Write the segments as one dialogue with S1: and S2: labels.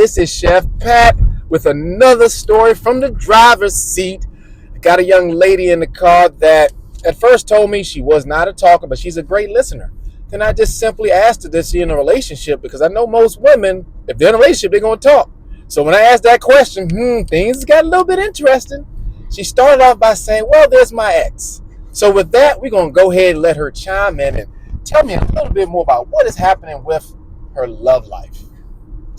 S1: This is Chef Pat with another story from the driver's seat. I got a young lady in the car that at first told me she was not a talker, but she's a great listener. Then I just simply asked her, is she in a relationship? Because I know most women, if they're in a relationship, they're going to talk. So when I asked that question, things got a little bit interesting. She started off by saying, well, there's my ex. So with that, we're going to go ahead and let her chime in and tell me a little bit more about what is happening with her love life.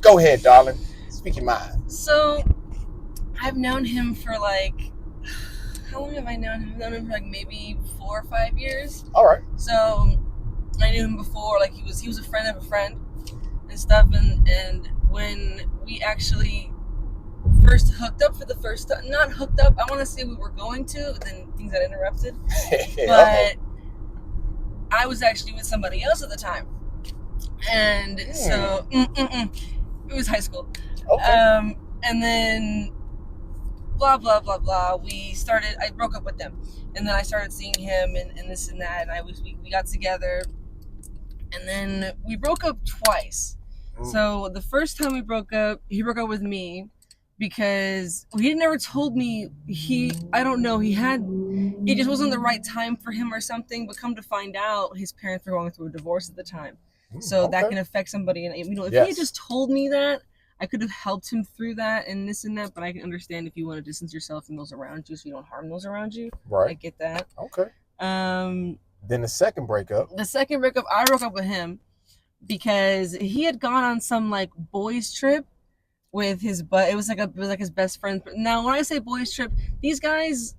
S1: Go ahead, darling. Speak your mind.
S2: So, I've known him for how long have I known him? I've known him for maybe 4 or 5 years.
S1: All right.
S2: So, I knew him before, he was a friend of a friend and stuff. And when we actually first hooked up for the first time, not hooked up, I want to say we were going to, but then things got interrupted. But I was actually with somebody else at the time. And so, it was high school.
S1: Okay.
S2: And then blah blah blah blah. I broke up with them, and then I started seeing him and this and that, and we got together, and then we broke up twice. So the first time we broke up, he broke up with me because he never told me I don't know, it just wasn't the right time for him or something, but come to find out his parents were going through a divorce at the time. So that can affect somebody. And if he had just told me that, I could have helped him through that and this and that. But I can understand if you want to distance yourself from those around you so you don't harm those around you.
S1: Right.
S2: I get that.
S1: Okay.
S2: Then
S1: the second breakup.
S2: I broke up with him because he had gone on some boys trip with his it was like his best friend. Now when I say boys trip, these guys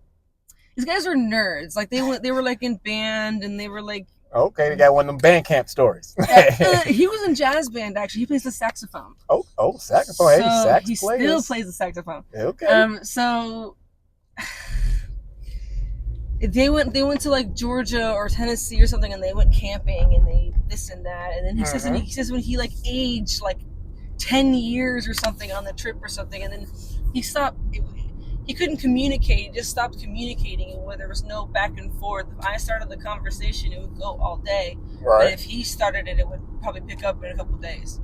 S2: are nerds. They were in band, and they were
S1: okay, they got one of them band camp stories.
S2: He was in jazz band, actually. He plays the saxophone.
S1: Oh, saxophone.
S2: So
S1: hey, sax
S2: he
S1: players.
S2: still plays the saxophone.
S1: Okay.
S2: So they went to Georgia or Tennessee or something, and they went camping, and they this and that. And then he says when he aged 10 years or something on the trip or something, and then he stopped. He couldn't communicate. He just stopped communicating, and where there was no back and forth. If I started the conversation, it would go all day.
S1: Right.
S2: But if he started it, it would probably pick up in a couple of days.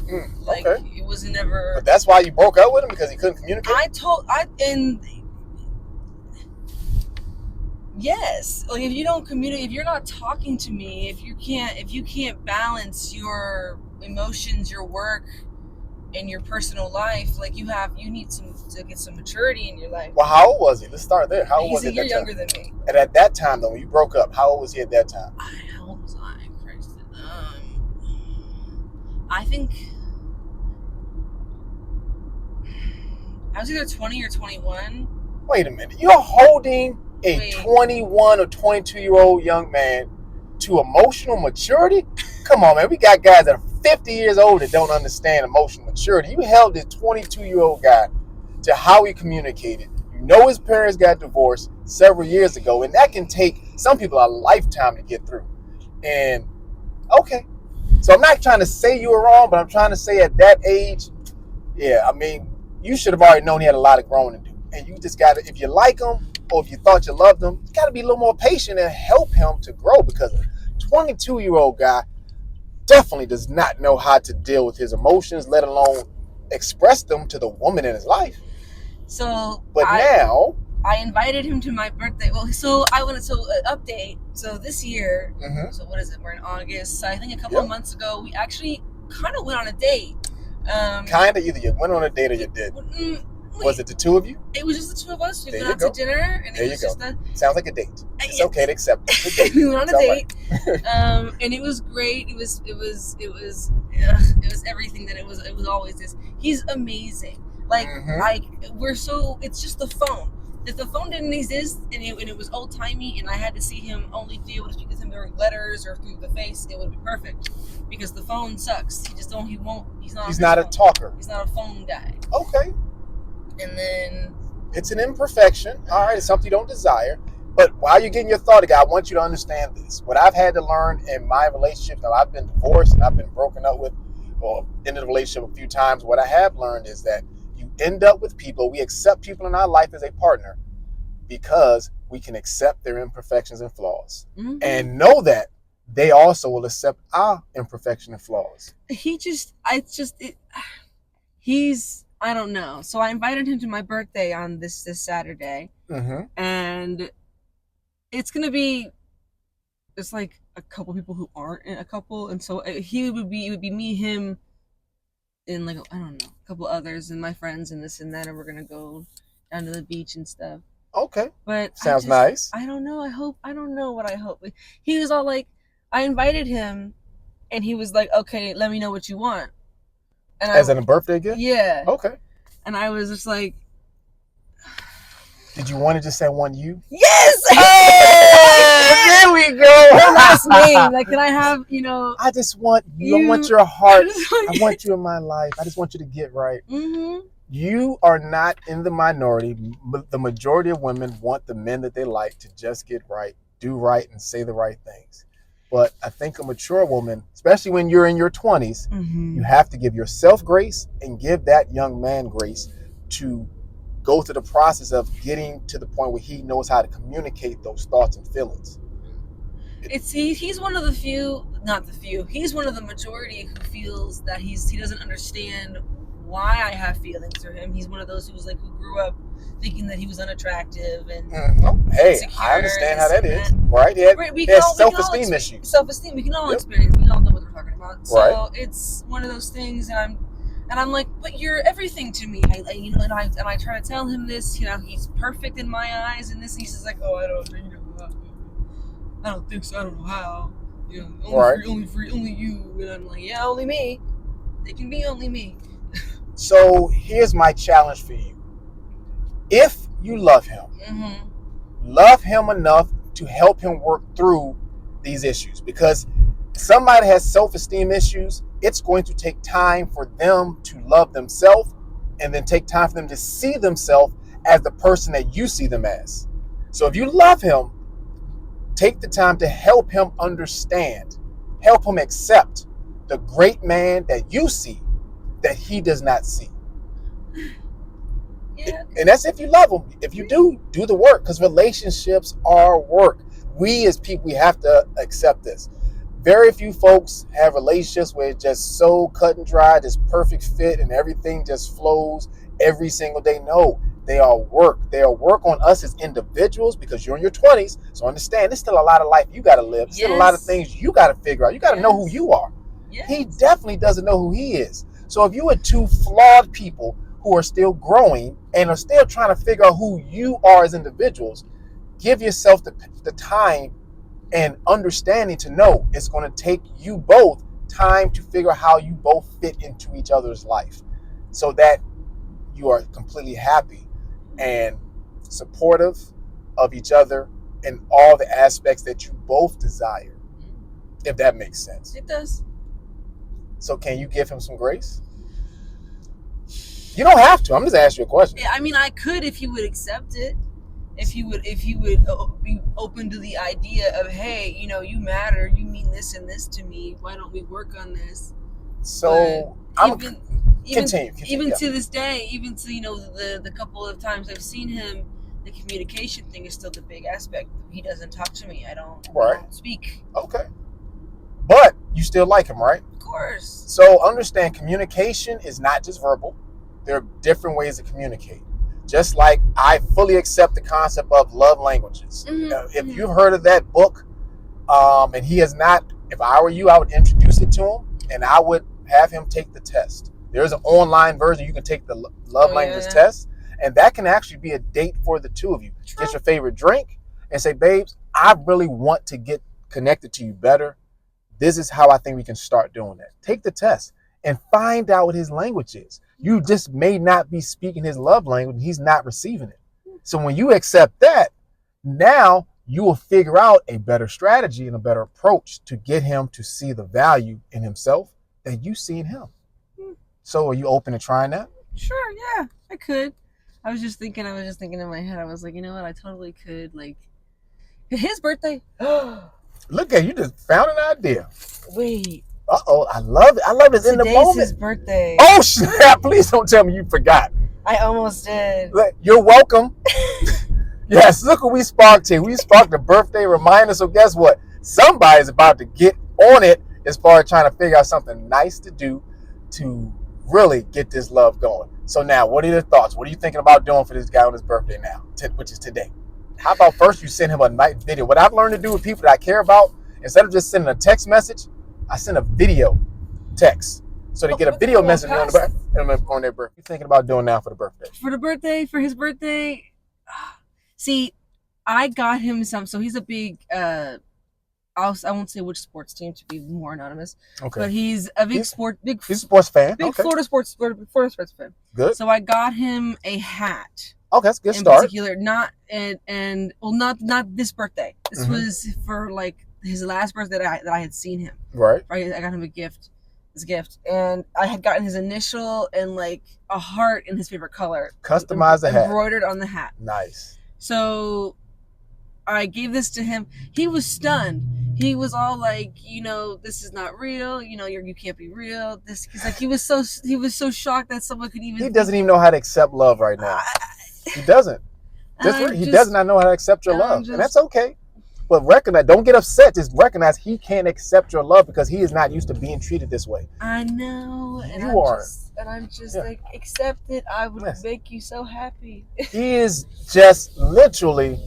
S1: Okay.
S2: It was never.
S1: But that's why you broke up with him, because he couldn't communicate.
S2: Yes, if you don't communicate, if you're not talking to me, if you can't balance your emotions, your work, and your personal life, you need to get some maturity in your life.
S1: Well, how old was he? Let's start there. How old was he?
S2: He's a year younger than me.
S1: And at that time, though, when you broke up, how old was he at that time?
S2: How old was I? Christ. I think I was either 20 or 21.
S1: Wait a minute. You're holding a 21 or 22-year-old young man to emotional maturity? Come on, man. We got guys that are 50 years old that don't understand emotional maturity. You held this 22-year-old guy to how he communicated. You know his parents got divorced several years ago, and that can take some people a lifetime to get through. And, okay. So I'm not trying to say you were wrong, but I'm trying to say at that age, you should have already known he had a lot of growing to do. And you just got to, if you like him, or if you thought you loved him, you got to be a little more patient and help him to grow, because a 22-year-old guy definitely does not know how to deal with his emotions, let alone express them to the woman in his life.
S2: So,
S1: now
S2: I invited him to my birthday. Well, so I wanted to update. So this year, so what is it? We're in August. So I think a couple of months ago, we actually kind of went on a date.
S1: Either you went on a date or you did. Was it the two of you?
S2: It was just the two of us. We went out to dinner, and
S1: there
S2: it was just
S1: sounds like a date. It's okay to accept it.
S2: We went on a date, and it was great. It was everything that it was. It was always this. He's amazing. It's just the phone. If the phone didn't exist and it was old timey, and I had to see him, only be able to speak with him during letters or through the face, it would be perfect. Because the phone sucks. He's not a
S1: talker.
S2: He's not a phone guy.
S1: Okay.
S2: And then
S1: it's an imperfection. All right, it's something you don't desire. But while you're getting your thought together, I want you to understand this. What I've had to learn in my relationships, now I've been divorced and I've been broken up with, or ended a relationship a few times. What I have learned is that you end up with people, we accept people in our life as a partner because we can accept their imperfections and flaws. And know that they also will accept our imperfection and flaws.
S2: I don't know. So I invited him to my birthday on this Saturday, and it's gonna be. It's like a couple people who aren't in a couple, and so it would be me, him, and like I don't know, a couple others and my friends and this and that, and we're gonna go down to the beach and stuff.
S1: Okay.
S2: But
S1: sounds nice.
S2: I don't know. I don't know what I hope. He was all like, I invited him, and he was like, okay, let me know what you want. And
S1: as in a birthday gift?
S2: Yeah.
S1: Okay.
S2: And I was just like,
S1: did you want to just say one you?
S2: Yes!
S1: There we go!
S2: Her last name. Like, can I have,
S1: I just want you. I want your heart. I want you in my life. I just want you to get right.
S2: Mm-hmm.
S1: You are not in the minority. The majority of women want the men that they like to just get right, do right, and say the right things. But I think a mature woman, especially when you're in your 20s, you have to give yourself grace and give that young man grace to go through the process of getting to the point where he knows how to communicate those thoughts and feelings.
S2: He's one of the few, not the few, he's one of the majority who feels that he doesn't understand why I have feelings for him. He's one of those who grew up thinking that he was unattractive and
S1: hey, I understand how that is. Right? He has self-esteem issues.
S2: Self-esteem, we can all experience. We all know what we're talking about. So
S1: right.
S2: It's one of those things, and I'm like, but you're everything to me. I try to tell him this. He's perfect in my eyes, and this. He's just like, oh, I don't think so. I don't know how. Only you. And I'm like, yeah, only me. It can be only me.
S1: So here's my challenge for you. If you love him, love him enough to help him work through these issues, because somebody has self-esteem issues, it's going to take time for them to love themselves, and then take time for them to see themselves as the person that you see them as. So if you love him, take the time to help him understand, help him accept the great man that you see that he does not see. Yeah. And that's if you love him. If you do the work, because relationships are work. We as people, we have to accept this. Very few folks have relationships where it's just so cut and dry, this perfect fit, and everything just flows every single day. No, they are work. They are work on us as individuals, because you're in your 20s. So understand, there's still a lot of life you got to live. There's still a lot of things you got to figure out. You got to know who you are. Yes. He definitely doesn't know who he is. So if you are two flawed people who are still growing and are still trying to figure out who you are as individuals, give yourself the time and understanding to know it's going to take you both time to figure out how you both fit into each other's life, so that you are completely happy and supportive of each other in all the aspects that you both desire, if that makes sense.
S2: It does.
S1: So can you give him some grace? You don't have to. I'm just asking you a question.
S2: Yeah, I mean, I could if you would accept it. If you would be open to the idea of, hey, you matter. You mean this and this to me. Why don't we work on this?
S1: So continue.
S2: Even to this day, even to the couple of times I've seen him, the communication thing is still the big aspect. He doesn't talk to me. I don't speak.
S1: Okay. But you still like him, right?
S2: Of course.
S1: So understand, communication is not just verbal. There are different ways to communicate. Just like I fully accept the concept of love languages. If you've heard of that book, and he has not, if I were you, I would introduce it to him, and I would have him take the test. There's an online version. You can take the love language test, and that can actually be a date for the two of you. Get your favorite drink and say, babes, I really want to get connected to you better. This is how I think we can start doing that. Take the test and find out what his language is. You just may not be speaking his love language, and he's not receiving it. So when you accept that, now you will figure out a better strategy and a better approach to get him to see the value in himself that you see in him. So are you open to trying that?
S2: Sure, yeah, I could. I was just thinking in my head, I was like, you know what, I totally could. Like, his birthday.
S1: Look at you, just found an idea.
S2: Wait.
S1: Uh-oh, I love it. I love this in the moment.
S2: Today's his birthday.
S1: Oh, snap. Please don't tell me you forgot.
S2: I almost did.
S1: You're welcome. Yes, look what we sparked here. We sparked a birthday reminder. So guess what? Somebody's about to get on it as far as trying to figure out something nice to do to really get this love going. So now, what are your thoughts? What are you thinking about doing for this guy on his birthday now, which is today? How about first you send him a nice video? What I've learned to do with people that I care about, instead of just sending a text message, I send a video text. So they get a video message on their birthday. What are you thinking about doing now for the birthday?
S2: For his birthday, see, I got him some. So he's a big, I won't say which sports team to be more anonymous. Okay. But he's a big he's a
S1: sports fan.
S2: Big Florida sports fan.
S1: Good.
S2: So I got him a hat.
S1: Oh, that's a good start.
S2: In particular, not this birthday. This was for like his last birthday that I had seen him.
S1: Right.
S2: I got him a gift. His gift, and I had gotten his initial and like a heart in his favorite color.
S1: Customized the hat.
S2: Embroidered on the hat.
S1: Nice.
S2: So I gave this to him. He was stunned. He was all like, this is not real. You can't be real. He was so shocked that someone could even.
S1: He doesn't even know how to accept love right now. He doesn't. He does not know how to accept your love, and that's okay. But recognize, don't get upset. Just recognize he can't accept your love because he is not used to being treated this way.
S2: I know. And I'm just like, accept it. I would make you so happy.
S1: He is just literally,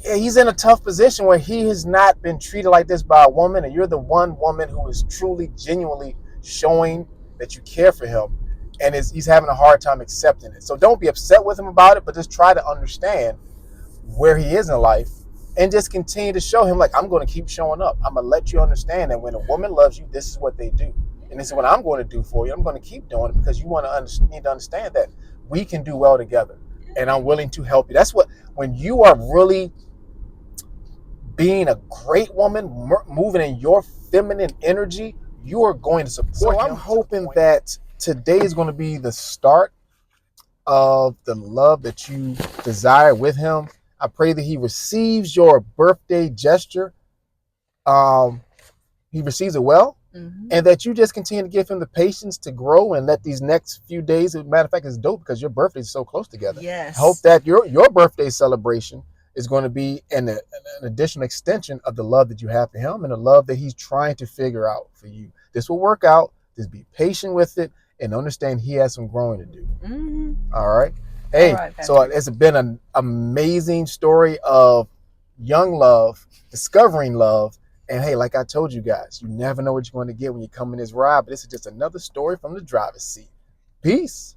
S1: he's in a tough position where he has not been treated like this by a woman, and you're the one woman who is truly, genuinely showing that you care for him, and he's having a hard time accepting it. So don't be upset with him about it, but just try to understand where he is in life. And just continue to show him, like, I'm going to keep showing up. I'm going to let you understand that when a woman loves you, this is what they do. And this is what I'm going to do for you. I'm going to keep doing it because you need to understand that we can do well together. And I'm willing to help you. That's when you are really being a great woman, moving in your feminine energy, you are going to support him. So I'm hoping that today is going to be the start of the love that you desire with him. I pray that he receives your birthday gesture. He receives it well, and that you just continue to give him the patience to grow and let these next few days, as a matter of fact, it's dope because your birthday is so close together.
S2: Yes.
S1: Hope that your birthday celebration is going to be an additional extension of the love that you have for him and the love that he's trying to figure out for you. This will work out. Just be patient with it and understand he has some growing to do. All right. Hey, so it's been an amazing story of young love, discovering love. And hey, like I told you guys, you never know what you're going to get when you come in this ride. But this is just another story from the driver's seat. Peace.